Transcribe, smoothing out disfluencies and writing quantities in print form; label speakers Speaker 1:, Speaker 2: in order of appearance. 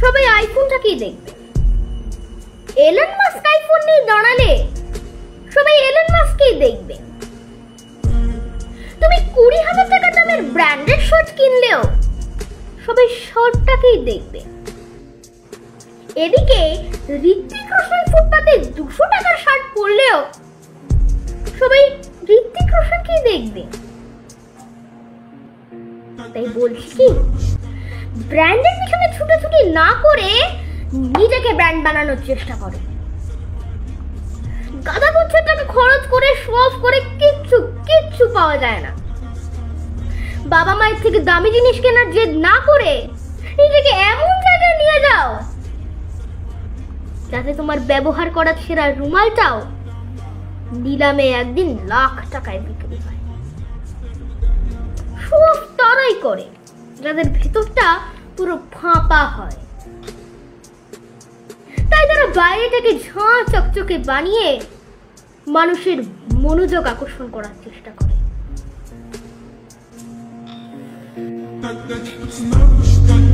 Speaker 1: সবাই আইফোনটাকেই দেখবে। Elon Musk iPhone নিয়ে দাঁড়ালে সবাই এলন মাস্ককেই দেখবে। তুমি 20,000 টাকা দামের ব্র্যান্ডেড শার্ট কিনলেও সবাই শার্টটাকেই দেখবে। এদিকে ঋত্বিক রোশন ফুটপাতে 200 টাকার শার্ট পরলেও সবাই ঋত্বিক রোশনকেই দেখবে। তাই বলছি কি, ব্র্যান্ডের পিছনে ছুটাছুটি না করে নিজেকে ব্র্যান্ড বানানোর চেষ্টা করো। গাদা গুচ্ছের টাকা খরচ করে শো অফ করে কিচ্ছু পাওয়া যায় না। বাবা মায়ের থেকে দামি জিনিস কেনার জেদ না করে নিজেকে এমন জায়গায় নিয়ে যাও যাতে তোমার ব্যবহার করা ছেঁড়া রুমালটাও নিলামে একদিন লাখ টাকায় বিক্রি হয়। শো অফ তারাই করে যাদের ভেতরটা পুরো ফাঁপা হয়। তাই তারা বাইরেটাকে ঝাঁ চকচকে বানিয়ে মানুষের মনোযোগ আকর্ষণ করার চেষ্টা করে।
Speaker 2: That, that's not, that,